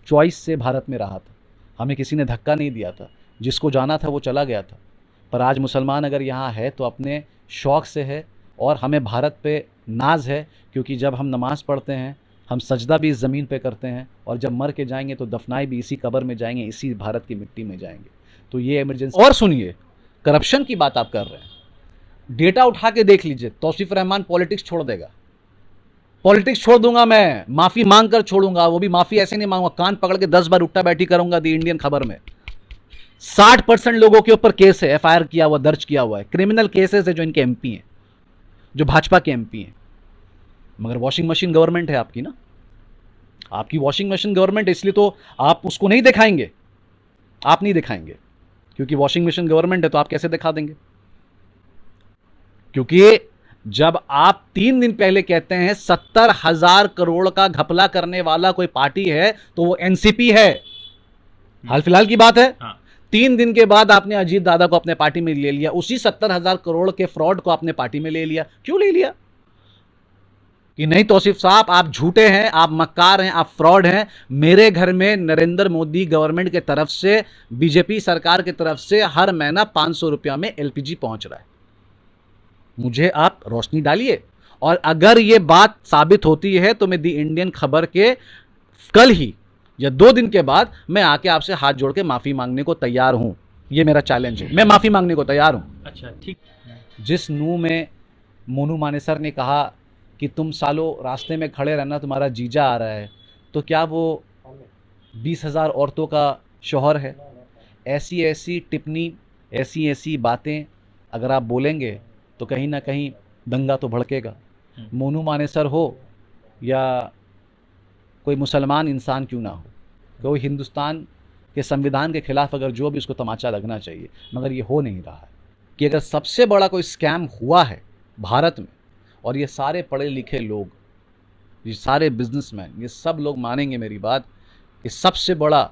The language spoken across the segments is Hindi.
चॉइस से भारत में रहा था, हमें किसी ने धक्का नहीं दिया था, जिसको जाना था वो चला गया था। पर आज मुसलमान अगर यहाँ है तो अपने शौक़ से है, और हमें भारत पे नाज है, क्योंकि जब हम नमाज़ पढ़ते हैं हम सजदा भी इस ज़मीन पे करते हैं, और जब मर के जाएंगे तो दफनाए भी इसी कब्र में जाएंगे, इसी भारत की मिट्टी में जाएंगे। तो ये इमरजेंसी। और सुनिए, करप्शन की बात आप कर रहे हैं, डेटा उठा के देख लीजिए, तौसीफ रहमान पॉलिटिक्स छोड़ देगा। पॉलिटिक्स छोड़ दूंगा मैं, माफ़ी मांग कर छोड़ूंगा, वो भी माफ़ी ऐसे नहीं मांगूंगा, कान पकड़ के 10 बार उठा बैठी करूंगा। दी इंडियन खबर में 60% लोगों के ऊपर केस है, एफआईआर किया हुआ, दर्ज किया हुआ है, क्रिमिनल केसेस है जो इनके एमपी हैं, जो भाजपा के एमपी हैं। मगर वॉशिंग मशीन गवर्नमेंट है आपकी ना, आपकी वॉशिंग मशीन गवर्नमेंट, इसलिए तो आप उसको नहीं दिखाएंगे, आप नहीं दिखाएंगे, क्योंकि वॉशिंग मशीन गवर्नमेंट है। तो आप कैसे दिखा देंगे? क्योंकि जब आप 3 दिन पहले कहते हैं 70,000 करोड़ का घपला करने वाला कोई पार्टी है तो वो एनसीपी है, हाल फिलहाल की बात है। 3 दिन के बाद आपने अजीत दादा को अपने पार्टी में ले लिया, उसी 70,000 करोड़ के फ्रॉड को अपने पार्टी में ले लिया। क्यों ले लिया? कि नहीं तौसीफ साहब, आप झूठे हैं, आप मक्कार हैं, आप फ्रॉड हैं। मेरे घर में नरेंद्र मोदी गवर्नमेंट के तरफ से, बीजेपी सरकार की तरफ से हर महीना 500 रुपया में एलपीजी पहुंच रहा है। मुझे आप रोशनी डालिए, और अगर ये बात साबित होती है तो मैं दी इंडियन खबर के कल ही या 2 दिन के बाद मैं आके आपसे हाथ जोड़ के माफ़ी मांगने को तैयार हूं। ये मेरा चैलेंज है, मैं माफ़ी मांगने को तैयार हूं। अच्छा, ठीक। जिस नूह में मोनू मानेसर ने कहा कि तुम सालों रास्ते में खड़े रहना, तुम्हारा जीजा आ रहा है, तो क्या वो 20,000 औरतों का शौहर है? ऐसी ऐसी टिप्पणी, ऐसी ऐसी बातें अगर आप बोलेंगे तो कहीं ना कहीं दंगा तो भड़केगा। मोनू मानेसर हो या कोई मुसलमान इंसान क्यों ना हो, कोई हिंदुस्तान के संविधान के खिलाफ अगर जो भी उसको तमाचा लगना चाहिए, मगर ये हो नहीं रहा है। कि अगर सबसे बड़ा कोई स्कैम हुआ है भारत में, और ये सारे पढ़े लिखे लोग, ये सारे बिजनेसमैन, ये सब लोग मानेंगे मेरी बात कि सबसे बड़ा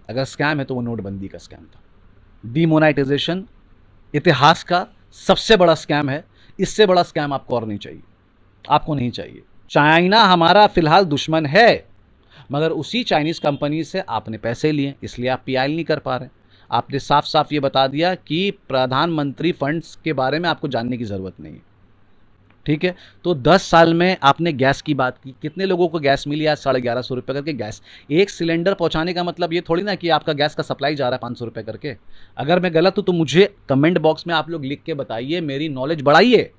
अगर स्कैम है तो वो नोटबंदी का स्कैम था। डीमोनेटाइजेशन इतिहास का सबसे बड़ा स्कैम है। इससे बड़ा स्कैम आपको और नहीं चाहिए, आपको नहीं चाहिए। चाइना हमारा फिलहाल दुश्मन है, मगर उसी चाइनीज़ कंपनी से आपने पैसे लिए, इसलिए आप पीआईएल नहीं कर पा रहे। आपने साफ साफ ये बता दिया कि प्रधानमंत्री फंड्स के बारे में आपको जानने की ज़रूरत नहीं है, ठीक है। तो 10 साल में आपने गैस की बात की, कितने लोगों को गैस मिली? आज 1150 रुपये करके गैस। एक सिलेंडर पहुंचाने का मतलब ये थोड़ी ना कि आपका गैस का सप्लाई जा रहा है 500 रुपये करके। अगर मैं गलत हूं तो मुझे कमेंट बॉक्स में आप लोग लिख के बताइए, मेरी नॉलेज बढ़ाइए।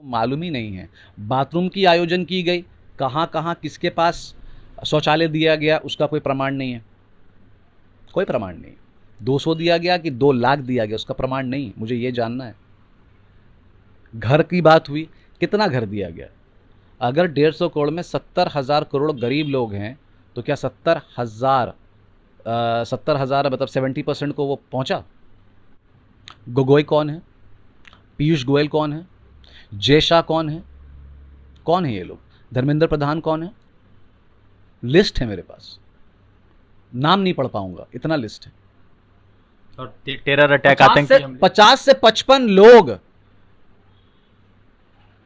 मालूम ही नहीं है। बाथरूम की आयोजन की गई, कहाँ कहाँ किसके पास शौचालय दिया गया, उसका कोई प्रमाण नहीं है, कोई प्रमाण नहीं। 200 दिया गया कि 2 लाख दिया गया, उसका प्रमाण नहीं, मुझे ये जानना है। घर की बात हुई, कितना घर दिया गया? अगर 150 करोड़ में 70,000 करोड़ गरीब लोग हैं, तो क्या 70,000 मतलब 70% को वो पहुंचा? गोगोई कौन है? पीयूष गोयल कौन है? जय शाह कौन है? कौन है ये लोग? धर्मेंद्र प्रधान कौन है? लिस्ट है मेरे पास, नाम नहीं पढ़ पाऊंगा, इतना लिस्ट है। और टेरर अटैक, आतंकी हमले, 50 से 55 लोग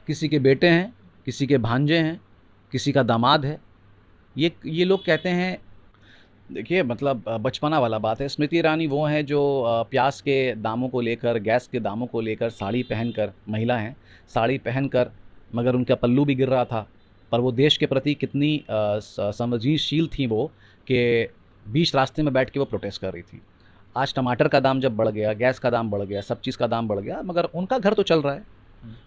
किसी के बेटे हैं, किसी के भांजे हैं, किसी का दामाद है। ये लोग कहते हैं, देखिए मतलब बचपना वाला बात है। स्मृति ईरानी वो हैं जो प्याज के दामों को लेकर, गैस के दामों को लेकर, साड़ी पहनकर, महिला हैं, साड़ी पहनकर, मगर उनका पल्लू भी गिर रहा था, पर वो देश के प्रति कितनी संवेदनशील थी वो, कि बीच रास्ते में बैठ के वो प्रोटेस्ट कर रही थी। आज टमाटर का दाम जब बढ़ गया, गैस का दाम बढ़ गया, सब चीज़ का दाम बढ़ गया, मगर उनका घर तो चल रहा है।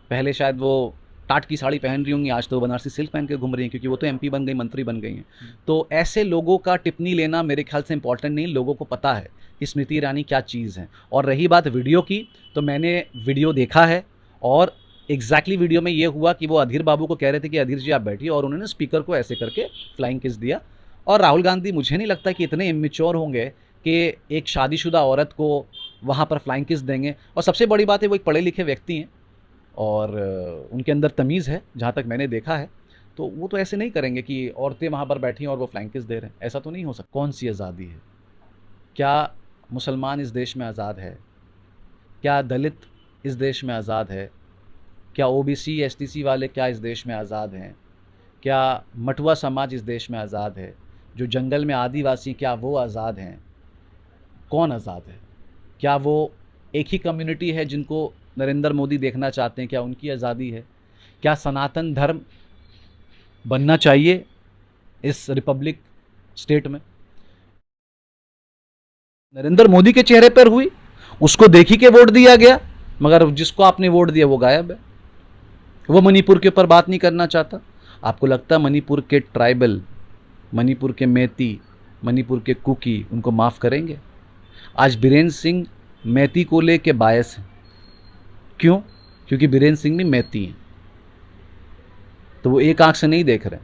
पहले शायद वो टाट की साड़ी पहन रही होंगी, आज तो बनारसी सिल्क पहन के घूम रही हैं, क्योंकि वो तो एमपी बन गई, मंत्री बन गई हैं। तो ऐसे लोगों का टिप्पणी लेना मेरे ख्याल से इंपॉर्टेंट नहीं। लोगों को पता है कि स्मृति ईरानी क्या चीज़ है। और रही बात वीडियो की, तो मैंने वीडियो देखा है, और एग्जैक्टली वीडियो में ये हुआ कि वो अधीर बाबू को कह रहे थे कि अधीर जी आप बैठिए, और उन्होंने स्पीकर को ऐसे करके फ्लाइंग किस दिया। और राहुल गांधी मुझे नहीं लगता कि इतने इमेच्योर होंगे कि एक शादीशुदा औरत को वहाँ पर फ्लाइंग किस देंगे। और सबसे बड़ी बात है, वो एक पढ़े लिखे व्यक्ति हैं और उनके अंदर तमीज़ है, जहाँ तक मैंने देखा है। तो वो तो ऐसे नहीं करेंगे कि औरतें वहाँ पर बैठी हैं और वो फ्लाइंग किस दे रहे हैं, ऐसा तो नहीं हो सकता। कौन सी आज़ादी है? क्या मुसलमान इस देश में आज़ाद है? क्या दलित इस देश में आज़ाद है? क्या ओबीसी एसटीसी वाले क्या इस देश में आज़ाद हैं? क्या मटुआ समाज इस देश में आज़ाद है? जो जंगल में आदिवासी, क्या वो आज़ाद हैं? कौन आज़ाद है? क्या वो एक ही कम्युनिटी है जिनको नरेंद्र मोदी देखना चाहते हैं? क्या उनकी आज़ादी है? क्या सनातन धर्म बनना चाहिए इस रिपब्लिक स्टेट में? नरेंद्र मोदी के चेहरे पर हुई, उसको देखी के वोट दिया गया, मगर जिसको आपने वोट दिया वो गायब है। वो मणिपुर के ऊपर बात नहीं करना चाहता। आपको लगता है मणिपुर के ट्राइबल, मणिपुर के मैती, मणिपुर के कुकी उनको माफ़ करेंगे? आज बीरेन्द्र सिंह मैती को लेके बायस है। क्यों? क्योंकि बीरेन्द्र सिंह भी मैती हैं, तो वो एक आंख से नहीं देख रहे।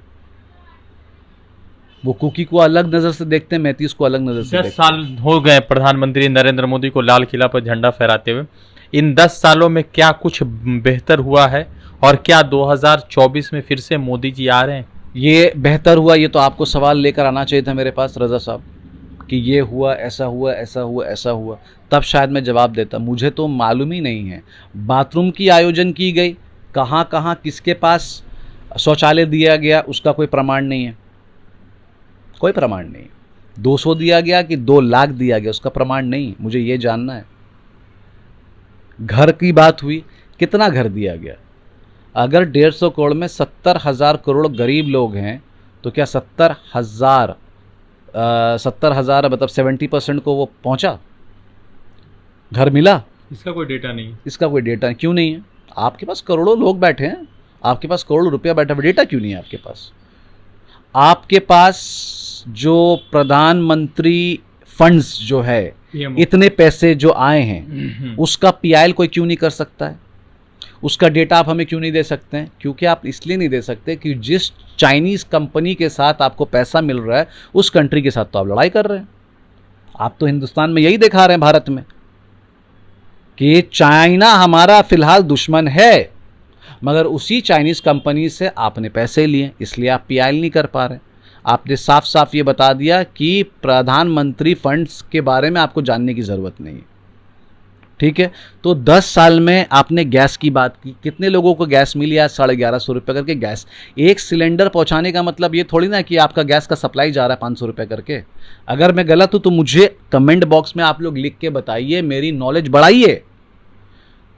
वो कुकी को अलग नज़र से देखते हैं, मैतीस को अलग नज़र से 10 देखते हैं। साल हो गए प्रधानमंत्री नरेंद्र मोदी को लाल किला पर झंडा फहराते हुए। इन 10 सालों में क्या कुछ बेहतर हुआ है, और क्या 2024 में फिर से मोदी जी आ रहे हैं? ये बेहतर हुआ, ये तो आपको सवाल लेकर आना चाहिए था मेरे पास रज़ा साहब, कि ये हुआ, ऐसा हुआ, ऐसा हुआ, ऐसा हुआ, तब शायद मैं जवाब देता। मुझे तो मालूम ही नहीं है। बाथरूम की आयोजन की गई, कहाँ कहाँ किसके पास शौचालय दिया गया, उसका कोई प्रमाण नहीं है, कोई प्रमाण नहीं। 200 दिया गया कि 2 लाख दिया गया, उसका प्रमाण नहीं। मुझे ये जानना है। घर की बात हुई, कितना घर दिया गया? अगर 150 करोड़ में 70,000 करोड़ गरीब लोग हैं, तो क्या 70,000 मतलब 70% को वो पहुंचा, घर मिला? इसका कोई डेटा नहीं है। इसका कोई डेटा क्यों नहीं है? आपके पास करोड़ों लोग बैठे हैं, आपके पास करोड़ों रुपया बैठा है, डेटा क्यों नहीं है आपके पास? आपके पास जो प्रधानमंत्री फंड्स जो है, इतने पैसे जो आए हैं, उसका पीआईएल कोई क्यों नहीं कर सकता है? उसका डेटा आप हमें क्यों नहीं दे सकते हैं? क्योंकि आप इसलिए नहीं दे सकते कि जिस चाइनीज़ कंपनी के साथ आपको पैसा मिल रहा है, उस कंट्री के साथ तो आप लड़ाई कर रहे हैं। आप तो हिंदुस्तान में यही दिखा रहे हैं, भारत में, कि चाइना हमारा फिलहाल दुश्मन है, मगर उसी चाइनीज़ कंपनी से आपने पैसे लिए, इसलिए आप पीआईएल नहीं कर पा रहे। आपने साफ साफ ये बता दिया कि प्रधानमंत्री फंड्स के बारे में आपको जानने की ज़रूरत नहीं है। ठीक है, तो 10 साल में आपने गैस की बात की, कितने लोगों को गैस मिली? आज 1150 रुपये करके गैस। एक सिलेंडर पहुंचाने का मतलब ये थोड़ी ना कि आपका गैस का सप्लाई जा रहा है 500 रुपये करके। अगर मैं गलत हूं तो मुझे कमेंट बॉक्स में आप लोग लिख के बताइए, मेरी नॉलेज बढ़ाइए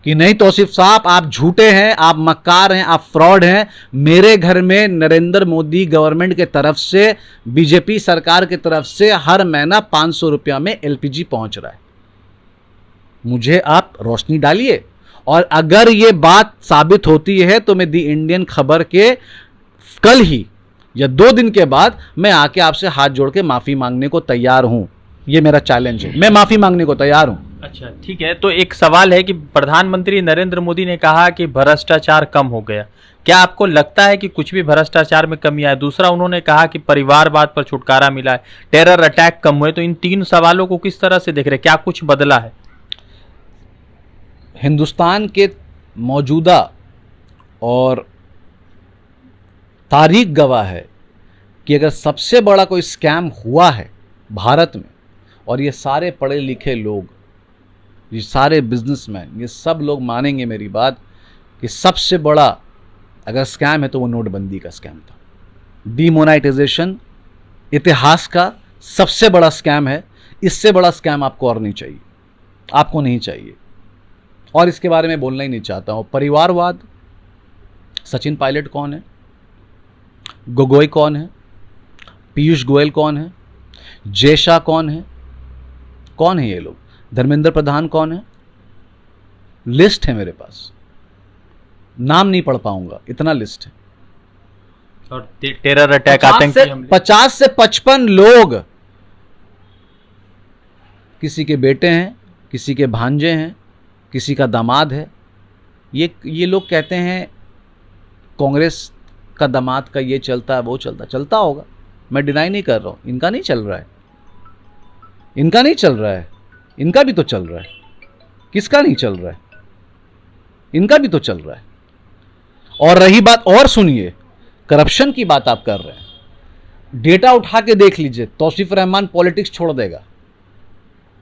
कि नहीं तौसीफ साहब आप झूठे हैं, आप मक्कार हैं, आप फ्रॉड हैं। मेरे घर में नरेंद्र मोदी गवर्नमेंट के तरफ से, बीजेपी सरकार की तरफ से हर महीना 500 रुपया में एलपीजी पहुंच रहा है। मुझे आप रोशनी डालिए, और अगर ये बात साबित होती है तो मैं दी इंडियन खबर के कल ही या 2 दिन के बाद मैं आके आपसे हाथ जोड़ के माफी मांगने को तैयार हूं। ये मेरा चैलेंज है, मैं माफी मांगने को तैयार हूं। अच्छा ठीक है, तो एक सवाल है कि प्रधानमंत्री नरेंद्र मोदी ने कहा कि भ्रष्टाचार कम हो गया। क्या आपको लगता है कि कुछ भी भ्रष्टाचार में कमी आई? दूसरा, उन्होंने कहा कि परिवारवाद पर छुटकारा मिला है, टेरर अटैक कम हुए। तो इन 3 सवालों को किस तरह से देख रहे हैं? क्या कुछ बदला है? हिंदुस्तान के मौजूदा और तारीख गवाह है कि अगर सबसे बड़ा कोई स्कैम हुआ है भारत में, और ये सारे पढ़े लिखे लोग, ये सारे बिजनेसमैन, ये सब लोग मानेंगे मेरी बात कि सबसे बड़ा अगर स्कैम है तो वो नोटबंदी का स्कैम था। डीमोनेटाइजेशन इतिहास का सबसे बड़ा स्कैम है। इससे बड़ा स्कैम आपको और नहीं चाहिए, आपको नहीं चाहिए, और इसके बारे में बोलना ही नहीं चाहता हूँ। परिवारवाद, सचिन पायलट कौन है, गोगोई कौन है, पीयूष गोयल कौन है, जय शाह कौन है ये लोग, धर्मेंद्र प्रधान कौन है? लिस्ट है मेरे पास, नाम नहीं पढ़ पाऊंगा, इतना लिस्ट है। और टेरर अटैक, आतंकी हमले, 50 से 55 लोग, किसी के बेटे हैं, किसी के भांजे हैं, किसी का दामाद है। ये लोग कहते हैं कांग्रेस का दामाद का ये चलता है, वो चलता होगा, मैं डिनाई नहीं कर रहा हूँ। इनका नहीं चल रहा है, इनका नहीं चल रहा है, इनका भी तो चल रहा है। किसका नहीं चल रहा है? इनका भी तो चल रहा है। और रही बात, और सुनिए, करप्शन की बात आप कर रहे हैं, डेटा उठा के देख लीजिए। तौसीफ रहमान पॉलिटिक्स छोड़ देगा,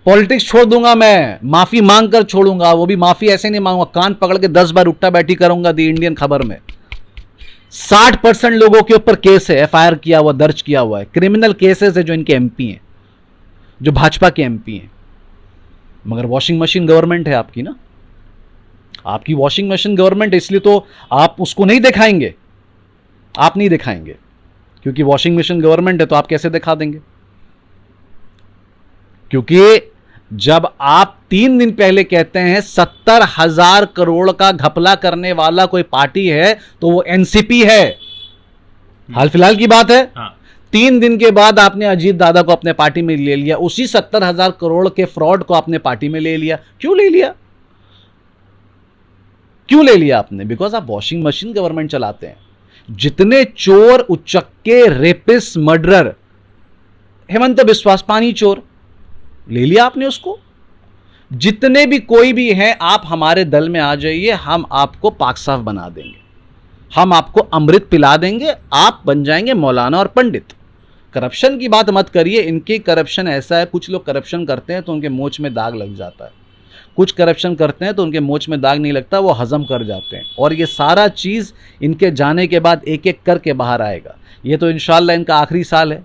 पॉलिटिक्स छोड़ दूंगा मैं, माफी मांग कर छोड़ूंगा। वो भी माफी ऐसे नहीं मांगूंगा, कान पकड़ के 10 बार उठा बैठी करूंगा दी इंडियन खबर में। 60% लोगों के ऊपर केस है, एफआईआर किया हुआ, दर्ज किया हुआ है, क्रिमिनल केसेस है जो इनके एमपी हैं, जो भाजपा के एमपी हैं। मगर वॉशिंग मशीन गवर्नमेंट है आपकी ना, आपकी वॉशिंग मशीन गवर्नमेंट, इसलिए तो आप उसको नहीं दिखाएंगे, आप नहीं दिखाएंगे, क्योंकि वॉशिंग मशीन गवर्नमेंट है तो आप कैसे दिखा देंगे? क्योंकि जब आप 3 दिन पहले कहते हैं 70,000 करोड़ का घपला करने वाला कोई पार्टी है तो वो एनसीपी है, हाल फिलहाल की बात है। हाँ। 3 दिन के बाद आपने अजीत दादा को अपने पार्टी में ले लिया, उसी 70,000 करोड़ के फ्रॉड को अपने पार्टी में ले लिया। क्यों ले लिया? क्यों ले लिया आपने? बिकॉज आप वॉशिंग मशीन गवर्नमेंट चलाते हैं। जितने चोर, उचक्के, रेपिस्ट, मर्डरर, हेमंत बिस्वास पानी चोर, ले लिया आपने उसको। जितने भी कोई भी हैं, आप हमारे दल में आ जाइए, हम आपको पाक साफ बना देंगे, हम आपको अमृत पिला देंगे, आप बन जाएंगे मौलाना और पंडित। करप्शन की बात मत करिए, इनकी करप्शन ऐसा है, कुछ लोग करप्शन करते हैं तो उनके मोच में दाग लग जाता है, कुछ करप्शन करते हैं तो उनके मोच में दाग नहीं लगता, वो हजम कर जाते हैं। और ये सारा चीज़ इनके जाने के बाद एक एक करके बाहर आएगा। ये तो इंशाल्लाह इनका आखिरी साल है।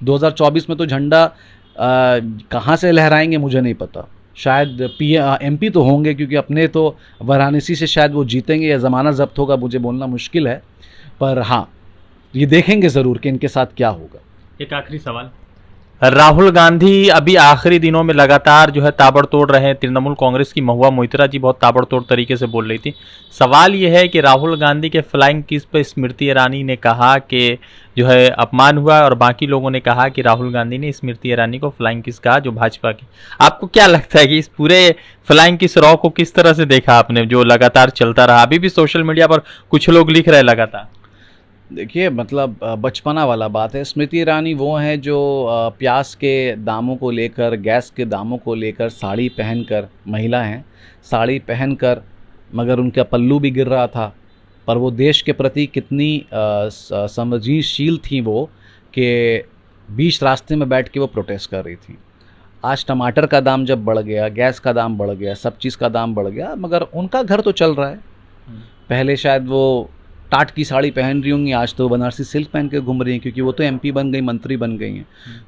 2024 में तो झंडा कहाँ से लहराएंगे मुझे नहीं पता, शायद एमपी तो होंगे, क्योंकि अपने तो वाराणसी से शायद वो जीतेंगे या ज़माना जब्त होगा, मुझे बोलना मुश्किल है, पर हाँ ये देखेंगे ज़रूर कि इनके साथ क्या होगा। एक आखिरी सवाल, राहुल गांधी अभी आखिरी दिनों में लगातार जो है ताबड़तोड़ रहे हैं। तृणमूल कांग्रेस की महुआ मोइत्रा जी बहुत ताबड़तोड़ तरीके से बोल रही थी। सवाल यह है कि राहुल गांधी के फ्लाइंग किस पर स्मृति ईरानी ने कहा कि जो है अपमान हुआ, और बाकी लोगों ने कहा कि राहुल गांधी ने स्मृति ईरानी को फ्लाइंग किस कहा, जो भाजपा की। आपको क्या लगता है कि इस पूरे फ्लाइंग किस रॉ को किस तरह से देखा आपने, जो लगातार चलता रहा? अभी भी सोशल मीडिया पर कुछ लोग लिख रहे हैं लगातार। देखिए, मतलब बचपना वाला बात है। स्मृति ईरानी वो हैं जो प्याज के दामों को लेकर, गैस के दामों को लेकर साड़ी पहनकर, महिला हैं, साड़ी पहनकर, मगर उनका पल्लू भी गिर रहा था, पर वो देश के प्रति कितनी संवेदनशील थी वो, कि बीच रास्ते में बैठ के वो प्रोटेस्ट कर रही थी। आज टमाटर का दाम जब बढ़ गया, गैस का दाम बढ़ गया, सब चीज़ का दाम बढ़ गया, मगर उनका घर तो चल रहा है। पहले शायद वो टाट की साड़ी पहन रही होंगी, आज तो बनारसी सिल्क पहन के घूम रही हैं, क्योंकि वो तो एमपी बन गई, मंत्री बन गई हैं।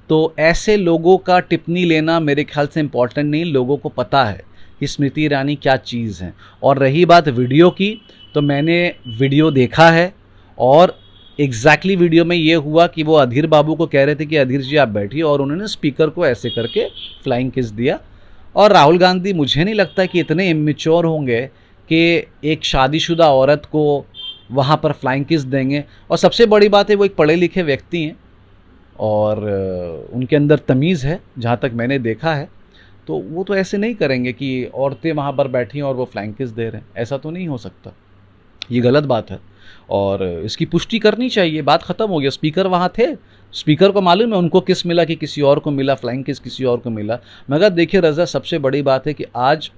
तो ऐसे लोगों का टिप्पणी लेना मेरे ख्याल से इम्पॉर्टेंट नहीं। लोगों को पता है कि स्मृति ईरानी क्या चीज़ है। और रही बात वीडियो की, तो मैंने वीडियो देखा है, और एग्जैक्टली वीडियो में ये हुआ कि वो अधीर बाबू को कह रहे थे कि अधीर जी आप बैठिए, और उन्होंने स्पीकर को ऐसे करके फ्लाइंग किस दिया। और राहुल गांधी मुझे नहीं लगता कि इतने इमेच्योर होंगे कि एक शादीशुदा औरत को वहाँ पर फ्लाइंग किस देंगे। और सबसे बड़ी बात है, वो एक पढ़े लिखे व्यक्ति हैं और उनके अंदर तमीज़ है, जहाँ तक मैंने देखा है। तो वो तो ऐसे नहीं करेंगे कि औरतें वहाँ पर बैठी हैं और वो फ्लाइंग किस दे रहे हैं, ऐसा तो नहीं हो सकता। ये गलत बात है और इसकी पुष्टि करनी चाहिए। बात ख़त्म हो गया। स्पीकर वहाँ थे, स्पीकर को मालूम है उनको किस मिला कि किसी और को मिला, फ्लाइंग किस किसी और को मिला। मगर देखिए रज़ा, सबसे बड़ी बात है कि आज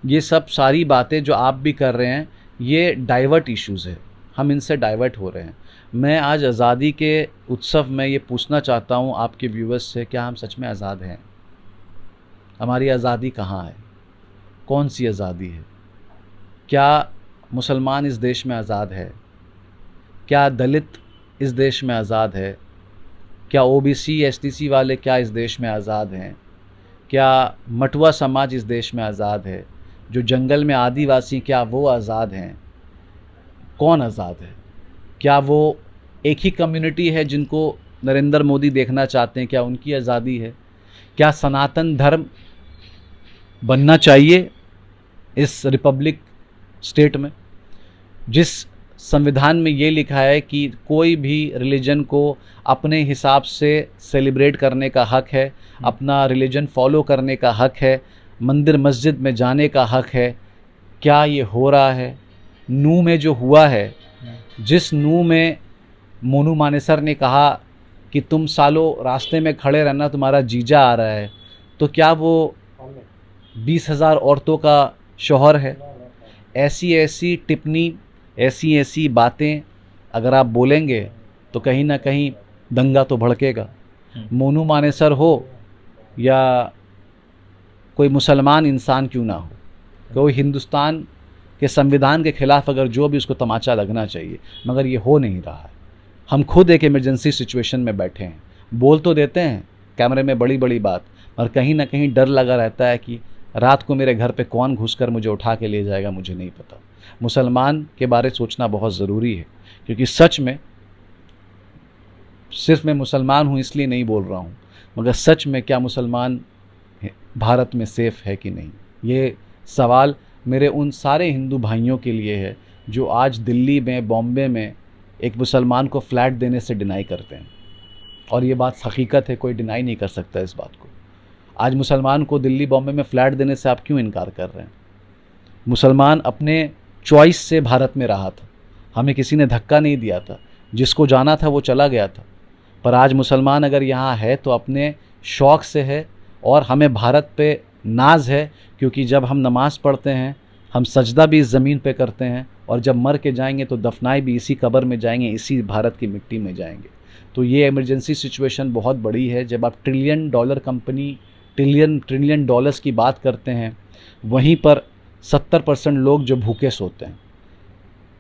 ये सब सारी बातें जो आप भी कर रहे हैं, ये डाइवर्ट इश्यूज़ है, हम इनसे डाइवर्ट हो रहे हैं। मैं आज आज़ादी के उत्सव में ये पूछना चाहता हूँ आपके व्यूवर्स से, क्या हम सच में आज़ाद हैं? हमारी आज़ादी कहाँ है? कौन सी आज़ादी है? क्या मुसलमान इस देश में आज़ाद है? क्या दलित इस देश में आज़ाद है? क्या ओबीसी एसटीसी वाले क्या इस देश में आज़ाद हैं? क्या मटुआ समाज इस देश में आज़ाद है? जो जंगल में आदिवासी, क्या वो आज़ाद हैं? कौन आज़ाद है? क्या वो एक ही कम्युनिटी है जिनको नरेंद्र मोदी देखना चाहते हैं, क्या उनकी आज़ादी है? क्या सनातन धर्म बनना चाहिए इस रिपब्लिक स्टेट में, जिस संविधान में ये लिखा है कि कोई भी रिलीजन को अपने हिसाब से सेलिब्रेट करने का हक है, अपना रिलीजन फॉलो करने का हक है, मंदिर मस्जिद में जाने का हक है? क्या ये हो रहा है? नू में जो हुआ है, जिस नू में मोनू मानेसर ने कहा कि तुम सालों रास्ते में खड़े रहना, तुम्हारा जीजा आ रहा है, तो क्या वो 20,000 औरतों का शौहर है? ऐसी ऐसी टिप्पणी, ऐसी ऐसी बातें अगर आप बोलेंगे तो कहीं ना कहीं दंगा तो भड़केगा। मोनू मानेसर हो या कोई मुसलमान इंसान क्यों ना हो, कोई हिंदुस्तान कि संविधान के खिलाफ अगर जो भी उसको तमाचा लगना चाहिए, मगर ये हो नहीं रहा है। हम खुद एक इमरजेंसी सिचुएशन में बैठे हैं, बोल तो देते हैं कैमरे में बड़ी बड़ी बात, और कहीं ना कहीं डर लगा रहता है कि रात को मेरे घर पे कौन घुसकर मुझे उठा के ले जाएगा, मुझे नहीं पता। मुसलमान के बारे सोचना बहुत ज़रूरी है, क्योंकि सच में सिर्फ मैं मुसलमान हूँ इसलिए नहीं बोल रहा हूँ, मगर सच में क्या मुसलमान भारत में सेफ़ है कि नहीं, ये सवाल मेरे उन सारे हिंदू भाइयों के लिए है जो आज दिल्ली में, बॉम्बे में एक मुसलमान को फ्लैट देने से डिनाई करते हैं। और ये बात हकीकत है, कोई डिनाई नहीं कर सकता इस बात को। आज मुसलमान को दिल्ली, बॉम्बे में फ्लैट देने से आप क्यों इनकार कर रहे हैं? मुसलमान अपने चॉइस से भारत में रहा था, हमें किसी ने धक्का नहीं दिया था, जिसको जाना था वो चला गया था। पर आज मुसलमान अगर यहाँ है तो अपने शौक़ से है, और हमें भारत पे नाज है, क्योंकि जब हम नमाज़ पढ़ते हैं, हम सजदा भी इस ज़मीन पे करते हैं, और जब मर के जाएंगे तो दफनाए भी इसी कब्र में जाएंगे, इसी भारत की मिट्टी में जाएंगे। तो ये इमरजेंसी सिचुएशन बहुत बड़ी है। जब आप trillion dollar company, trillion dollars की बात करते हैं, वहीं पर 70% लोग जो भूखे सोते हैं।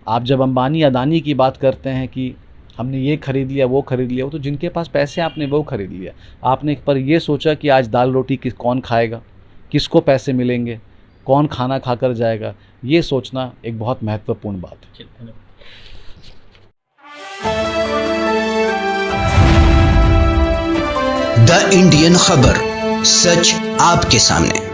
आप जब अंबानी, अदानी की बात करते हैं कि हमने ये ख़रीद लिया, वो ख़रीद लिया, वो तो जिनके पास पैसे आपने वो ख़रीद लिया। आपने पर ये सोचा कि आज दाल रोटी कौन खाएगा, किसको पैसे मिलेंगे, कौन खाना खाकर जाएगा, ये सोचना एक बहुत महत्वपूर्ण बात है। द इंडियन खबर, सच आपके सामने।